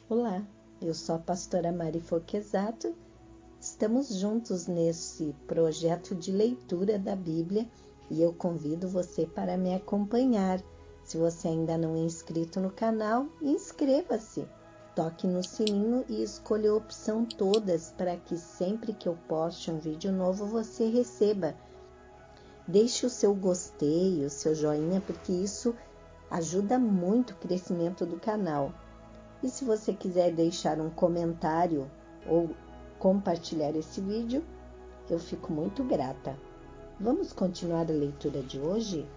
Olá, eu sou a pastora Mari Foquesato. Estamos juntos nesse projeto de leitura da Bíblia e eu convido você para me acompanhar. Se você ainda não é inscrito no canal, inscreva-se. Toque no sininho e escolha a opção todas para que sempre que eu poste um vídeo novo você receba. Deixe o seu gostei, o seu joinha, porque isso ajuda muito o crescimento do canal. E se você quiser deixar um comentário ou compartilhar esse vídeo, eu fico muito grata. Vamos continuar a leitura de hoje?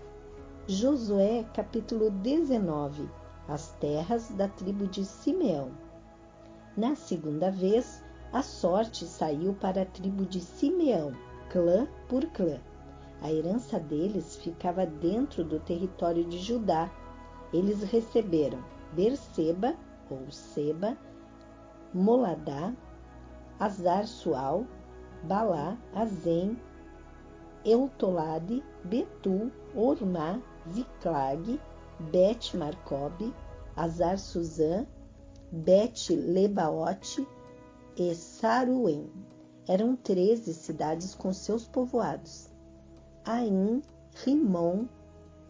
Josué, capítulo 19, as terras da tribo de Simeão. Na segunda vez, a sorte saiu para a tribo de Simeão, clã por clã. A herança deles ficava dentro do território de Judá. Eles receberam Berseba, ou Seba, Moladá, Azar-Sual, Balá, Azem, Eutolade, Betul, Ormá, Ziclag, Bet-Marcobe, Azar-Suzã, Bet-Lebaote e Saruém. Eram 13 cidades com seus povoados. Aim, Rimon,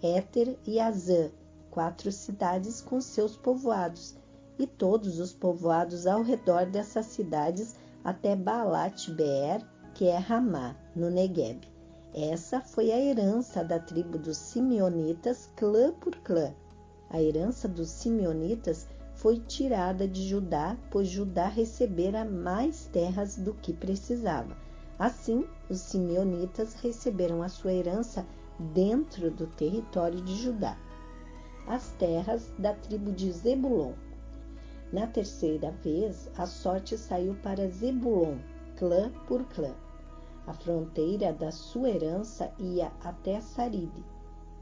Éter e Azã, 4 cidades com seus povoados, e todos os povoados ao redor dessas cidades até Baalat-Beer, que é Ramá, no Negueb. Essa foi a herança da tribo dos Simeonitas, clã por clã. A herança dos Simeonitas foi tirada de Judá, pois Judá recebera mais terras do que precisava. Assim, os Simeonitas receberam a sua herança dentro do território de Judá. As terras da tribo de Zebulon. Na terceira vez, a sorte saiu para Zebulon, clã por clã. A fronteira da sua herança ia até Saride.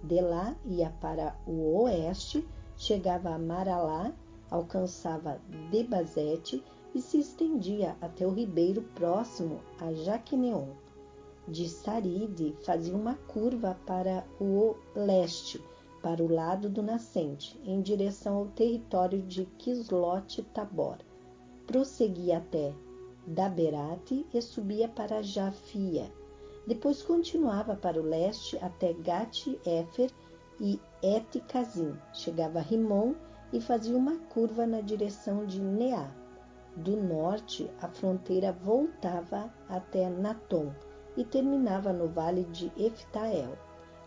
De lá ia para o oeste, chegava a Maralá, alcançava Debazete e se estendia até o ribeiro próximo a Jaqueneon. De Saride fazia uma curva para o leste, para o lado do nascente, em direção ao território de Quislot-Tabor. Prosseguia até Daberate e subia para Jafia. Depois continuava para o leste até Gat-Éfer e Et-Cazim. Chegava a Rimon e fazia uma curva na direção de Neá. Do norte, a fronteira voltava até Natom e terminava no vale de Eftael.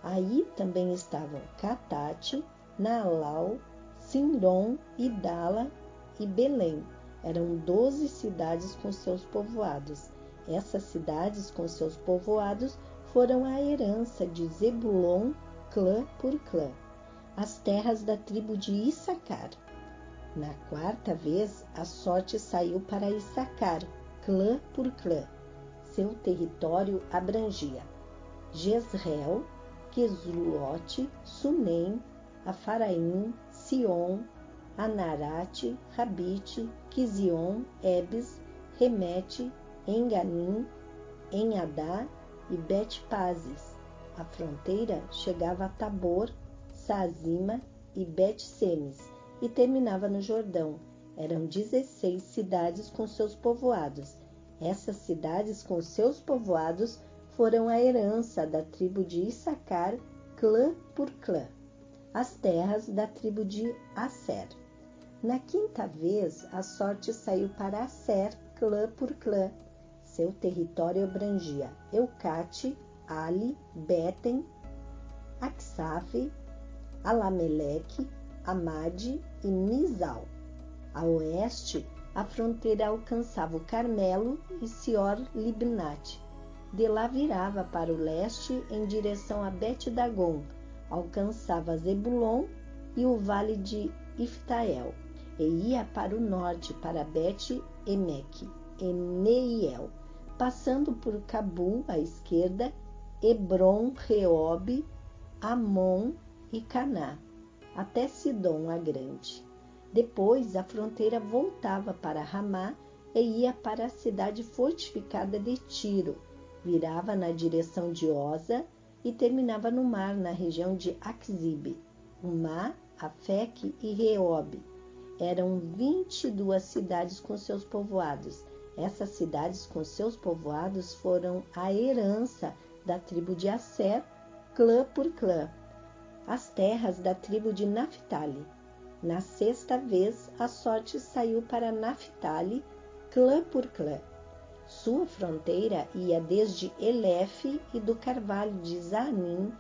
Aí também estavam Catate, Naalau, Sindom, Idala e Belém. Eram 12 cidades com seus povoados. Essas cidades com seus povoados foram a herança de Zebulon, clã por clã. As terras da tribo de Issacar. Na quarta vez, a sorte saiu para Issacar, clã por clã. Seu território abrangia Jezreel, Quesulote, Sunem, Afaraim, Sion, Anarate, Rabite, Quizion, Ebes, Remete, Enganim, Enhadá e Bet-Pazes. A fronteira chegava a Tabor, Sazima e Bet-Semes e terminava no Jordão. Eram 16 cidades com seus povoados. Essas cidades com seus povoados foram a herança da tribo de Issacar, clã por clã. As terras da tribo de Asser. Na quinta vez, a sorte saiu para Asser, clã por clã. Seu território abrangia Eucate, Ali, Beten, Aksaf, Alameleque, Amade e Mizal. A oeste, a fronteira alcançava o Carmelo e Sior-Libnate. De lá virava para o leste em direção a Bet-Dagon, alcançava Zebulon e o vale de Iftael, e ia para o norte para Bet-Emeque e Neiel, passando por Cabul à esquerda, Hebron, Reobe, Amon e Caná, até Sidom a Grande. Depois a fronteira voltava para Ramá e ia para a cidade fortificada de Tiro, virava na direção de Oza e terminava no mar, na região de Axibe, Umá, Afeque e Reobe. eram 22 cidades com seus povoados. Essas cidades com seus povoados foram a herança da tribo de Asser, clã por clã. As terras da tribo de Naphtali. Na sexta vez, a sorte saiu para Naphtali, clã por clã. Sua fronteira ia desde Elefe e do carvalho de Zanim,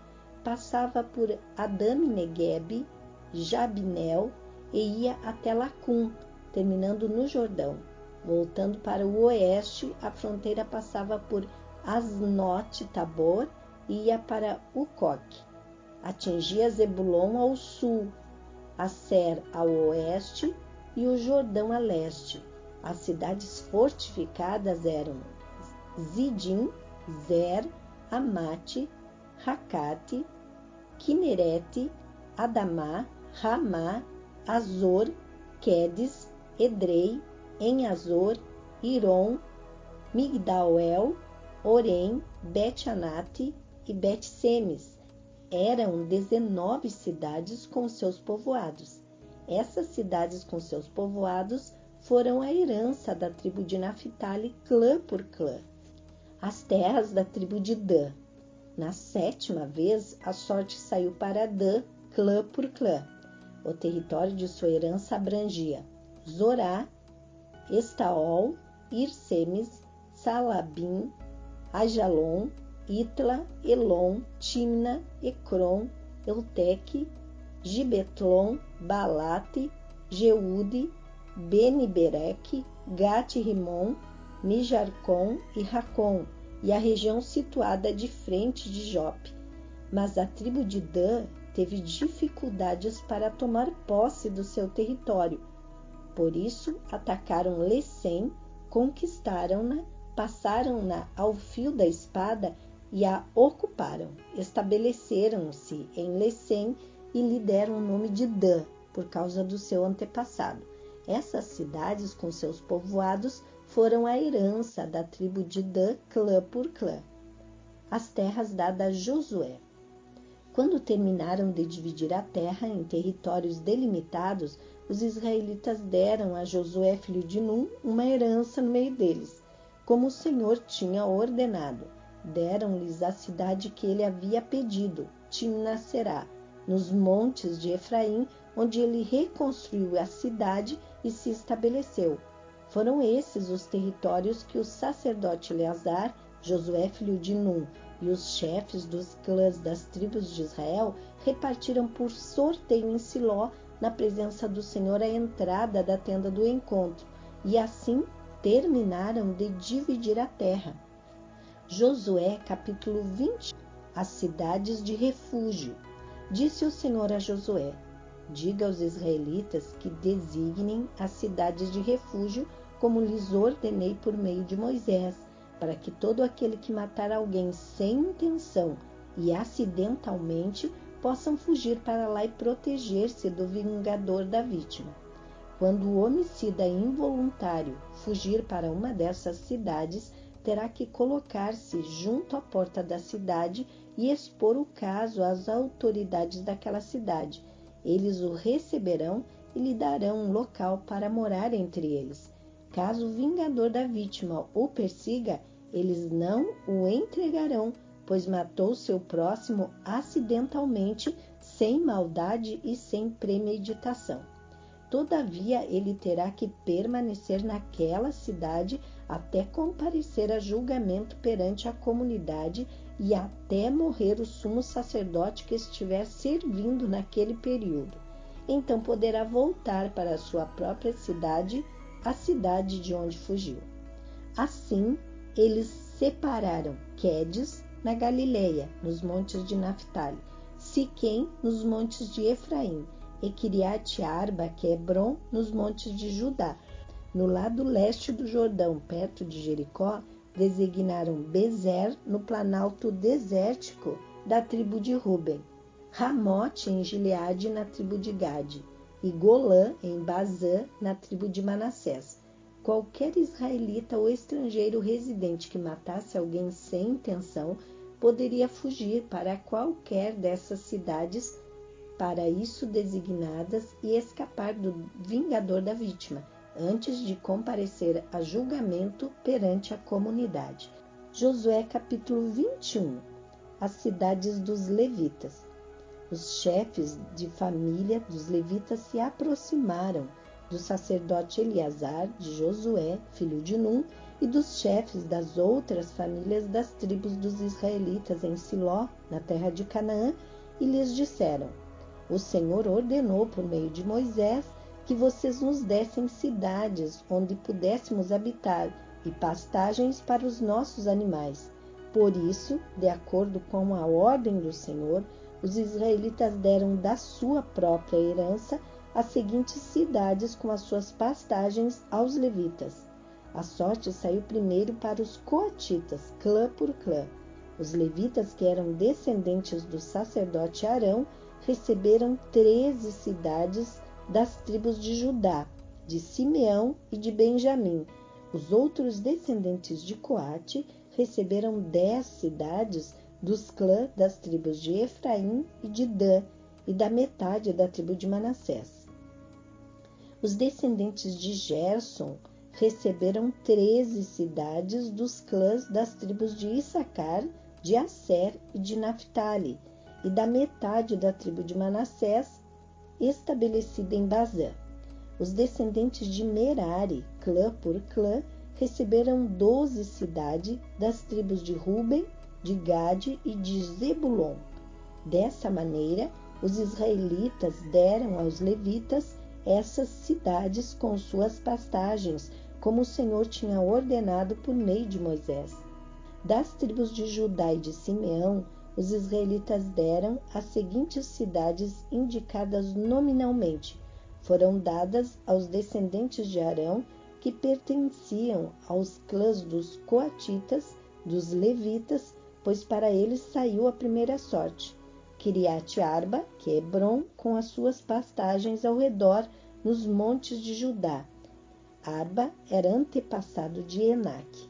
passava por Adami-Negueb, Jabneel e ia até Lacum, terminando no Jordão. Voltando para o oeste, a fronteira passava por Asnot-Tabor e ia para Ucoque. Atingia Zebulon ao sul, Asser ao oeste e o Jordão a leste. As cidades fortificadas eram Zidim, Zer, Amate, Racate, Quinerete, Adamá, Ramá, Azor, Quedes, Edrei, Em-Azor, Iron, Migdal-El, Orem, Bet-Anate e Bet-Semes. Eram 19 cidades com seus povoados. Essas cidades com seus povoados foram a herança da tribo de Naphtali, clã por clã. As terras da tribo de Dan. Na sétima vez, a sorte saiu para Dan, clã por clã. O território de sua herança abrangia Zorá, Estaol, Irsemes, Salabim, Ajalon, Itla, Elon, Timna, Ecrom, Elteque, Gibetlon, Balate, Jeude, Benibereque, Gat-Rimon, Mijarcom e Racom, e a região situada de frente de Jope. Mas a tribo de Dan teve dificuldades para tomar posse do seu território. Por isso, atacaram Lesem, conquistaram-na, passaram-na ao fio da espada e a ocuparam. Estabeleceram-se em Lesem e lhe deram o nome de Dan, por causa do seu antepassado. Essas cidades, com seus povoados, foram a herança da tribo de Dan, clã por clã. As terras dadas a Josué. Quando terminaram de dividir a terra em territórios delimitados, os israelitas deram a Josué, filho de Num, uma herança no meio deles, como o Senhor tinha ordenado. Deram-lhes a cidade que ele havia pedido, Timnaserá, nos montes de Efraim, onde ele reconstruiu a cidade e se estabeleceu. Foram esses os territórios que o sacerdote Eleazar, Josué, filho de Num, e os chefes dos clãs das tribos de Israel repartiram por sorteio em Siló, na presença do Senhor, à entrada da tenda do encontro, e assim terminaram de dividir a terra. Josué, capítulo 20. As cidades de refúgio. Disse o Senhor a Josué: diga aos israelitas que designem as cidades de refúgio, como lhes ordenei por meio de Moisés, para que todo aquele que matar alguém sem intenção e acidentalmente possam fugir para lá e proteger-se do vingador da vítima. Quando o homicida involuntário fugir para uma dessas cidades, terá que colocar-se junto à porta da cidade e expor o caso às autoridades daquela cidade. Eles o receberão e lhe darão um local para morar entre eles. Caso o vingador da vítima o persiga, eles não o entregarão, pois matou seu próximo acidentalmente, sem maldade e sem premeditação. Todavia, ele terá que permanecer naquela cidade até comparecer a julgamento perante a comunidade e até morrer o sumo sacerdote que estiver servindo naquele período. Então poderá voltar para a sua própria cidade, a cidade de onde fugiu. Assim, eles separaram Quedes na Galileia, nos montes de Naphtali, Siquém nos montes de Efraim, e Quiriate-Arba, que é Hebron, nos montes de Judá. No lado leste do Jordão, perto de Jericó, designaram Bezer, no planalto desértico da tribo de Ruben, Ramote, em Gileade, na tribo de Gade, e Golã, em Bazã, na tribo de Manassés. Qualquer israelita ou estrangeiro residente que matasse alguém sem intenção poderia fugir para qualquer dessas cidades para isso designadas e escapar do vingador da vítima, antes de comparecer a julgamento perante a comunidade. Josué capítulo 21. As cidades dos levitas. Os chefes de família dos levitas se aproximaram do sacerdote Eleazar, de Josué, filho de Num, e dos chefes das outras famílias das tribos dos israelitas em Siló, na terra de Canaã, e lhes disseram: O Senhor ordenou por meio de Moisés que vocês nos dessem cidades onde pudéssemos habitar e pastagens para os nossos animais. Por isso, de acordo com a ordem do Senhor, os israelitas deram da sua própria herança as seguintes cidades com as suas pastagens aos levitas. A sorte saiu primeiro para os coatitas, clã por clã. Os levitas, que eram descendentes do sacerdote Arão, receberam 13 cidades das tribos de Judá, de Simeão e de Benjamim. Os outros descendentes de Coate receberam 10 cidades dos clãs das tribos de Efraim e de Dan, e da metade da tribo de Manassés. Os descendentes de Gerson receberam 13 cidades dos clãs das tribos de Issacar, de Asser e de Naphtali, e da metade da tribo de Manassés, estabelecida em Bazã. Os descendentes de Merari, clã por clã, receberam 12 cidades das tribos de Ruben, de Gade e de Zebulon. Dessa maneira, os israelitas deram aos levitas essas cidades com suas pastagens, como o Senhor tinha ordenado por meio de Moisés. Das tribos de Judá e de Simeão, os israelitas deram as seguintes cidades indicadas nominalmente. Foram dadas aos descendentes de Arão, que pertenciam aos clãs dos coatitas, dos levitas, pois para eles saiu a primeira sorte. Kiriat Arba, que é Hebron, com as suas pastagens ao redor nos montes de Judá. Arba era antepassado de Enaque.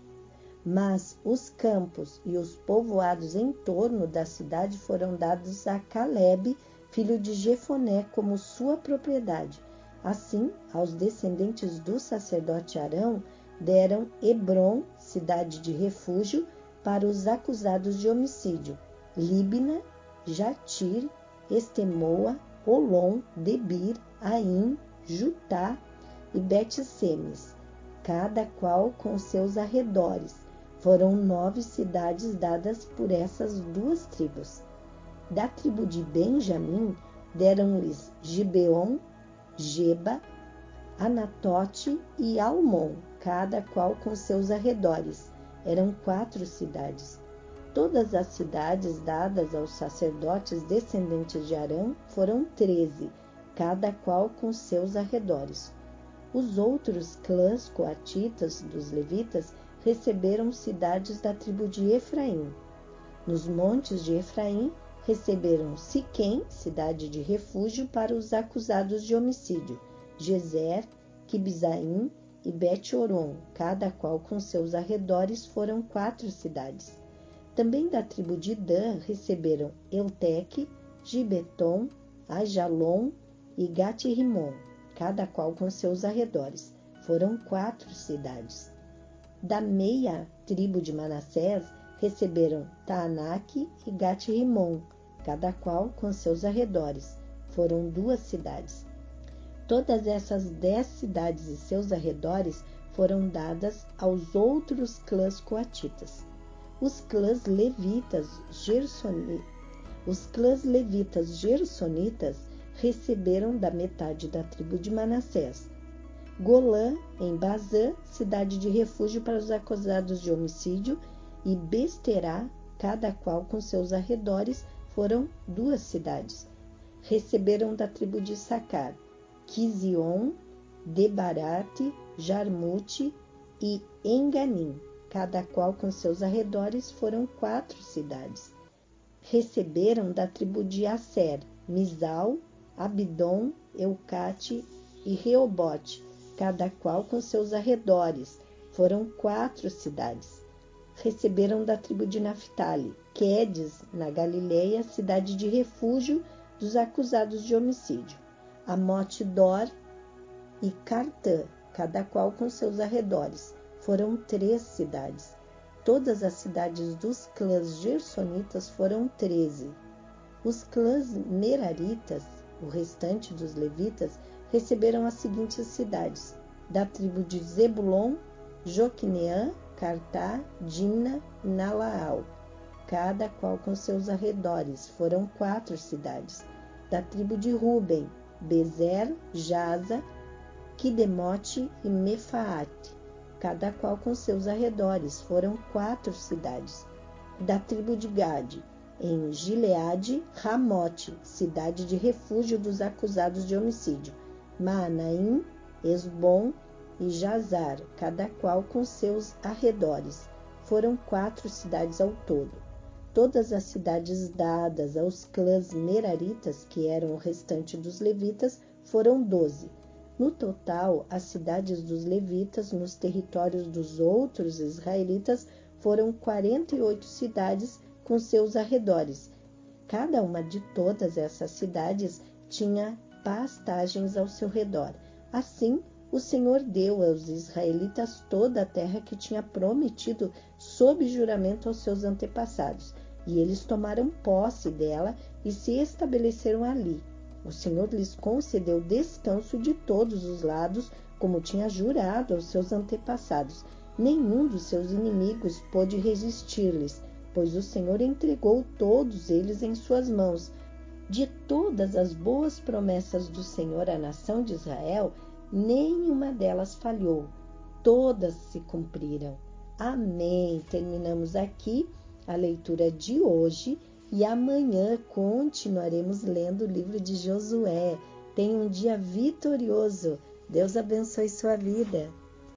Mas os campos e os povoados em torno da cidade foram dados a Calebe, filho de Jefoné, como sua propriedade. Assim, aos descendentes do sacerdote Arão, deram Hebron, cidade de refúgio, para os acusados de homicídio, Líbina, Jatir, Estemoa, Olom, Debir, Aim, Jutá e Bet-Semes, cada qual com seus arredores. Foram 9 cidades dadas por essas duas tribos. Da tribo de Benjamim, deram-lhes Gibeon, Geba, Anatote e Almon, cada qual com seus arredores. Eram 4 cidades. Todas as cidades dadas aos sacerdotes descendentes de Arão foram 13, cada qual com seus arredores. Os outros clãs coatitas dos levitas receberam cidades da tribo de Efraim. Nos montes de Efraim receberam Siquém, cidade de refúgio para os acusados de homicídio, Gezer, Quibzaim e Bet-Horon, cada qual com seus arredores. Foram 4 cidades. Também da tribo de Dan receberam Elteque, Gibeton, Ajalon e Gate-Rimon, cada qual com seus arredores. Foram 4 cidades. Da meia tribo de Manassés receberam Taanaque e Gate-Rimon, cada qual com seus arredores. Foram 2 cidades. Todas essas 10 cidades e seus arredores foram dadas aos outros clãs coatitas. Os clãs levitas gersonitas receberam da metade da tribo de Manassés Golã, em Bazã, cidade de refúgio para os acusados de homicídio, e Besterá, cada qual com seus arredores. Foram 2 cidades. Receberam da tribo de Issacar Quizion, Debarate, Jarmute e Enganim, cada qual com seus arredores. Foram 4 cidades. Receberam da tribo de Asser Mizal, Abidom, Eucate e Reobote, cada qual com seus arredores. Foram 4 cidades. Receberam da tribo de Naphtali Quedes, na Galileia, cidade de refúgio dos acusados de homicídio: Amote-dor e Cartã, cada qual com seus arredores. Foram 3 cidades. Todas as cidades dos clãs gersonitas foram 13. Os clãs meraritas, o restante dos levitas, receberam as seguintes cidades: da tribo de Zebulon, Joquineã, Cartá, Dimna e Nalaal, cada qual com seus arredores. Foram 4 cidades. Da tribo de Ruben, Bezer, Jaza, Quidemote e Mefaate, cada qual com seus arredores. Foram 4 cidades. Da tribo de Gade, em Gileade, Ramote, cidade de refúgio dos acusados de homicídio, Maanaim, Esbom e Jazar, cada qual com seus arredores. Foram 4 cidades ao todo. Todas as cidades dadas aos clãs meraritas, que eram o restante dos levitas, foram 12. No total, as cidades dos levitas nos territórios dos outros israelitas foram 48 cidades com seus arredores. Cada uma de todas essas cidades tinha pastagens ao seu redor. Assim, o Senhor deu aos israelitas toda a terra que tinha prometido sob juramento aos seus antepassados, e eles tomaram posse dela e se estabeleceram ali. O Senhor lhes concedeu descanso de todos os lados, como tinha jurado aos seus antepassados. Nenhum dos seus inimigos pôde resistir-lhes, pois o Senhor entregou todos eles em suas mãos. De todas as boas promessas do Senhor à nação de Israel, nenhuma delas falhou. Todas se cumpriram. Amém. Terminamos aqui a leitura de hoje e amanhã continuaremos lendo o livro de Josué. Tenha um dia vitorioso. Deus abençoe sua vida.